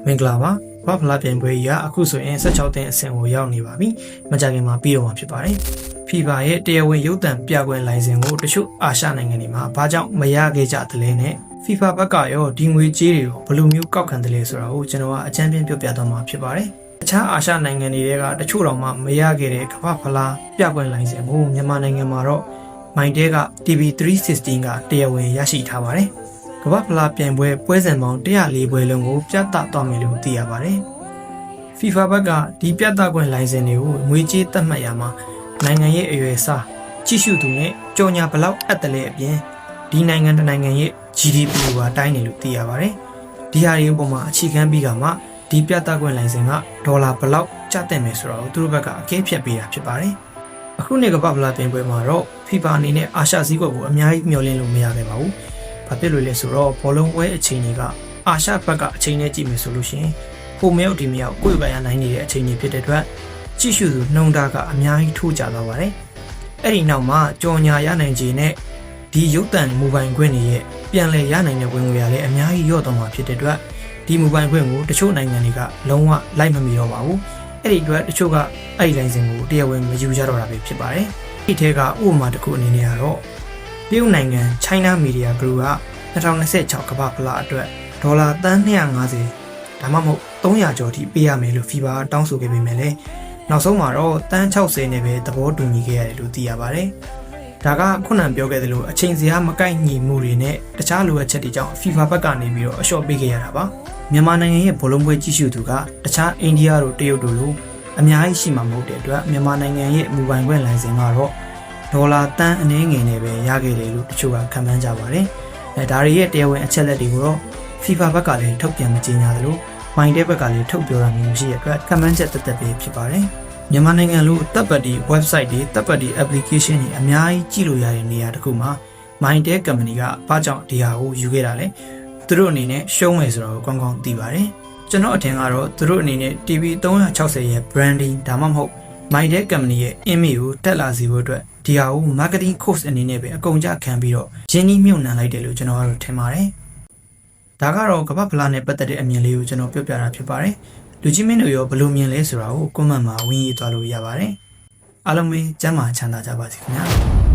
မင်္ဂလာပါဘာဖလားပြိုင်ပွဲကြီးကအခုဆိုရင်16သိန်းအဆင့်ကိုရောက်နေပါပြီမကြခင်မှာပြီးတော့မှာဖြစ်ပါတယ် FIFA ရဲ့တရားဝင်ရုပ်သံပြကွင်းလိုင်စင်ကိုတချို့အာရှနိုင်ငံတွေမှာဘာကြောင့်မရခဲ့ကြသလဲနဲ့ FIFA ဘက်ကရောဒီငွေကြေးတွေကိုဘယ်လိုမျိုးကောက်ခံတယ်လဲဆိုတာကိုကျွန်တော်ကအကြမ်းဖျင်းပြောပြသွားမှာဖြစ်ပါတယ်အခြားအာရှနိုင်ငံတွေကတချို့တော့မှမရခဲ့တဲ့ကမ္ဘာဖလားပြကွင်းလိုင်စင်ကိုမြန်မာနိုင်ငံမှာတော့မိုင်တဲက TV316 ကတရားဝင်ရရှိထားပါတယ်ကမ္ဘာဖလားပြိုင်ပွဲပွဲစဉ်ပေါင်း104ပွဲလုံးကိုပြသသွားမယ်လို့သိရပါတယ်။ FIFA ဘက်ကဒီပြသခွင့်လိုင်စင်တွေကိုငွေကြေးသတ်မှတ်ရမှာနိုင်ငံရဲ့အရွယ်စားကြည့်ရှုသူနဲ့ကြော်ညာဘလောက်အပ်တယ်လဲအပြင်ဒီနိုင်ငံတစ်နိုင်ငံရဲ့ GDP ကိုပါတိုင်းတယ်လို့သိရပါတယ်။ဒီဟာတွေအပေါ်မှာအခြေခံပြီးကမှဒီပြသခွင့်လိုင်စင်ကဒေါ်လာဘလောက်ကျတဲ့မယ်ဆိုတော့သူတို့ဘက်ကအကဲဖြတ်ပေးတာဖြစ်ပါတယ်။အခုနေ့ကမ္ဘာဖလားပြိုင်ပွဲမှာတော့ FIFA အနေနဲ့အာရှစည်းကွက်ကိုအများကြီးမျှော်လင့်လို့မရခဲ့ပါဘူး။ဘာဖြစ်လို့လဲဆိုတော့ဘောလုံးပွဲအချိန်တွေကအာရှဘက်ကအချိန်နဲ့ကြည့်မယ်ဆိုလို့ရှိရင်ပုံမြောက်ဒီမြောက်ကိုယ်ပိုင်ရနိုင်နေတဲ့အချိန်ကြီးဖြစ်တဲ့အတွက်ကြည့်ရှုသူနှုံသားကအများကြီးထိုးကြသွားပါတယ်။အဲ့ဒီနောက်မှာကြော်ညာရနိုင်ခြေနဲ့ဒီရုပ်သံမိုဘိုင်ခွင့်တွေရဲ့ပြန်လည်ရနိုင်တဲ့ဝင်ငွေရလည်းအများကြီးရော့သွားမှာဖြစ်တဲ့အတွက်ဒီမိုဘိုင်ခွင့်ကိုတချို့နိုင်ငံတွေကလုံးဝလိုက်မမီတော့ပါဘူး။အဲ့ဒီအတွက်တချို့ကအဲ့ဒီလိုင်စင်ကိုတရားဝင်မယူကြတော့တာပဲဖြစ်ပါတယ်။ဒီထဲကဥပမာတစ်ခုအနေနဲ့ကတော့တရုတ်နိုင်ငံ China Media Group က2026ကမ္ဘာဖလားအတွက်ဒေါ်လာသန်း250ဒါမှမဟုတ်300ကျော်ထိပေးရမယ်လို့ FIFA တောင်းဆိုခဲ့ပေမဲ့လည်းနောက်ဆုံးမှာတော့တန်း60နဲ့ပဲသဘောတူညီခဲ့ရတယ်လို့သိရပါတယ်။ဒါကခုနကပြောခဲ့သလိုအချိန်စရာမကိုက်ညီမှုတွေနဲ့တခြားလိုအပ်ချက်တွေကြောင့် FIFA ဘက်ကနေပြီးတော့အလျှော့ပေးခဲ့ရတာပါ။မြန်မာနိုင်ငံရဲ့ဘောလုံးပွဲကြီးစုသူကတခြားအိန္ဒိယတို့တရုတ်တို့လိုအများကြီးရှိမှာမဟုတ်တဲ့အတွက်မြန်မာနိုင်ငံရဲ့မိုဘိုင်ခွင့်လိုင်စင်ကတော့ဒေါ်လာတန်းအနည်းငယ်နဲ့ပဲရခဲ့တယ်လို့တချို့ကခန့်မှန်းကြပါတယ်။ဒါတွေရဲ့တရားဝင်အချက်လက်တွေကိုတော့ FIFA ဘက်ကလည်းထုတ်ပြန်မကြေညာသလိုမိုင်းတဲ့ဘက်ကလည်းထုတ်ပြောတာမျိုးမရှိတဲ့အတွက်ခန့်မှန်းချက်တက်တက်ပဲဖြစ်ပါတယ်။မြန်မာနိုင်ငံလိုတပ်ပတ်ဒီ website တွေတပ်ပတ်ဒီ application တွေအများကြီးကြည့်လို့ရတဲ့နေရာတစ်ခုမှာမိုင်းတဲ့ company ကဘာကြောင့်ဒီဟာကိုယူခဲ့တာလဲ။သူတို့အနေနဲ့ရှုံးမယ်ဆိုတော့ကောင်းကောင်းသိပါတယ်။ကျွန်တော်အထင်ကတော့သူတို့အနေနဲ့ TV360 ရဲ့ branding ဒါမှမဟုတ်မိုင်းတဲ့ company ရဲ့ image ကိုတက်လာစေဖို့အတွက်ဒီဟာကို marketing cost အနေနဲ့ပဲအကုန်ကြခံပြီးတော့ရင်းနှီးမြှုပ်နှံလိုက်တယ်လို့ကျွန်တော်ကတော့ထင်ပါတယ်။ဒါကတော့ကမ္ဘာဖလားနဲ့ပတ်သက်တဲ့အမြင်လေးကိုကျွန်တော်ပြောပြတာဖြစ်ပါတယ်။လူကြီးမင်းတို့ရောဘယ်လိုမြင်လဲဆိုတာကိုကွန်မန့်မှာဝင်ရေးသွားလို့ရပါတယ်။အားလုံးပဲကျမ်းမာချမ်းသာကြပါစေခင်ဗျာ။